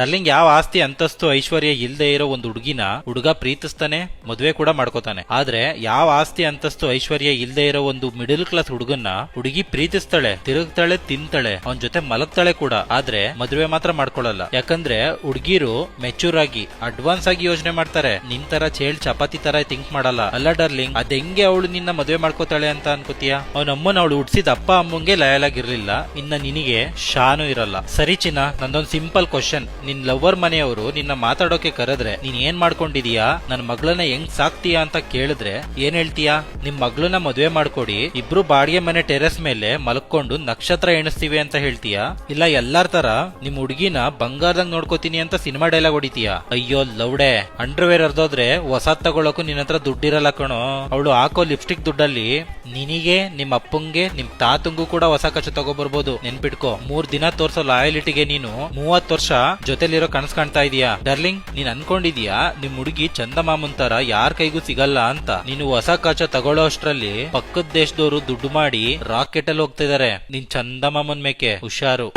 ಡರ್ಲಿಂಗ್, ಯಾವ ಆಸ್ತಿ ಅಂತಸ್ತು ಐಶ್ವರ್ಯ ಇಲ್ದೇ ಇರೋ ಒಂದು ಹುಡುಗಿನ ಹುಡುಗ ಪ್ರೀತಿಸ್ತಾನೆ, ಮದ್ವೆ ಕೂಡ ಮಾಡ್ಕೋತಾನೆ. ಆದ್ರೆ ಯಾವ ಆಸ್ತಿ ಅಂತಸ್ತು ಐಶ್ವರ್ಯ ಇಲ್ದೇ ಇರೋ ಒಂದು ಮಿಡಲ್ ಕ್ಲಾಸ್ ಹುಡುಗನ್ನ ಹುಡುಗಿ ಪ್ರೀತಿಸ್ತಾಳೆ, ತಿರುಗ್ತಾಳೆ, ತಿಂತಾಳೆ, ಅವನ್ ಜೊತೆ ಮಲಗ್ತಾಳೆ ಕೂಡ. ಆದ್ರೆ ಮದ್ವೆ ಮಾತ್ರ ಮಾಡ್ಕೊಳಲ್ಲ. ಯಾಕಂದ್ರೆ ಹುಡುಗಿರು ಮೆಚೂರ್ ಆಗಿ ಅಡ್ವಾನ್ಸ್ ಆಗಿ ಯೋಚನೆ ಮಾಡ್ತಾರೆ. ನಿನ್ ತರ ಚೇಳ್ ಚಪಾತಿ ತರ ಥಿಂಕ್ ಮಾಡಲ್ಲ. ಅಲ್ಲ ಡರ್ಲಿಂಗ್, ಅದ್ ಹೆಂಗೆ ಅವಳು ನಿನ್ನ ಮದ್ವೆ ಮಾಡ್ಕೋತಾಳೆ ಅಂತ ಅನ್ಕೋತೀಯ? ಅವನಮ್ಮನ ಅವಳು ಹುಡ್ಸಿದ ಅಪ್ಪ ಅಮ್ಮಂಗೆ ಲಾಯಲ್ ಆಗಿರ್ಲಿಲ್ಲ, ಇನ್ನ ನಿನಗೆ ಶಾನು ಇರಲ್ಲ. ಸರಿ ಚಿನ್ನ, ನಂದೊಂದ್ ಸಿಂಪಲ್ ಕ್ವಶನ್. ನಿನ್ ಲವರ್ ಮನೆಯವರು ನಿನ್ನ ಮಾತಾಡೋಕೆ ಕರೆದ್ರೆ ನೀನ್ ಏನ್ ಮಾಡ್ಕೊಂಡಿದೀಯಾ, ನನ್ ಮಗಳನ್ನ ಹೆಂಗ್ ಸಾಕ್ತೀಯಾ ಅಂತ ಕೇಳಿದ್ರೆ ಏನ್ ಹೇಳ್ತೀಯಾ? ನಿಮ್ ಮಗಳನ್ನ ಮದ್ವೆ ಮಾಡ್ಕೊಡಿ, ಇಬ್ರು ಬಾಡಿಗೆ ಮನೆ ಟೆರೆಸ್ ಮೇಲೆ ಮಲ್ಕೊಂಡು ನಕ್ಷತ್ರ ಎಣಿಸ್ತೀವಿ ಅಂತ ಹೇಳ್ತೀಯಾ? ಇಲ್ಲ ಎಲ್ಲಾರ್ ತರ ನಿಮ್ ಹುಡುಗಿನ ಬಂಗಾರದಂಗ್ ನೋಡ್ಕೋತೀನಿ ಅಂತ ಸಿನಿಮಾ ಡೈಲಾಗ್ ಹೊಡಿತೀಯಾ? ಅಯ್ಯೋ ಲೌಡೆ, ಅಂಡರ್ವೇರ್ ಅರ್ಧೋದ್ರೆ ಹೊಸಾದ್ ತಗೊಳಕು ನಿನ್ನ ಹತ್ರ ದುಡ್ಡಿರಲ್ಲ ಕಣೋ. ಅವಳು ಹಾಕೋ ಲಿಪ್ಸ್ಟಿಕ್ ದುಡ್ಡಲ್ಲಿ ನಿನಗೆ, ನಿಮ್ ಅಪ್ಪಂಗೆ, ನಿಮ್ ತಾತಂಗೂ ಕೂಡ ಹೊಸ ಕಚ್ಚು ತಗೋಬರ್ಬೋದು. ನೆನ್ಪಿಟ್ಕೋ, 3 ದಿನ ತೋರ್ಸೋ ಲಾಯಲಿಟಿಗೆ ನೀನು 30 ವರ್ಷ ಜೊತೆಲಿರೋ ಕನಸು ಕಾಣ್ತಾ ಇದೀಯಾ? ಡರ್ಲಿಂಗ್, ನೀನ್ ಅನ್ಕೊಂಡಿದೀಯಾ ನಿಮ್ ಹುಡುಗಿ ಚಂದಮಾಮನ್ ತರ ಯಾರ ಕೈಗೂ ಸಿಗಲ್ಲ ಅಂತ? ನೀನು ಹೊಸ ಕಚ್ಚ ತಗೊಳ್ಳೋ ಅಷ್ಟ್ರಲ್ಲಿ ಪಕ್ಕದ ದೇಶದವರು ದುಡ್ಡು ಮಾಡಿ ರಾಕೆಟ್ ಅಲ್ಲಿ ಹೋಗ್ತಿದಾರೆ. ನೀನ್ ಚಂದಮಾಮನ್ ಮೇಕೆ ಹುಷಾರು.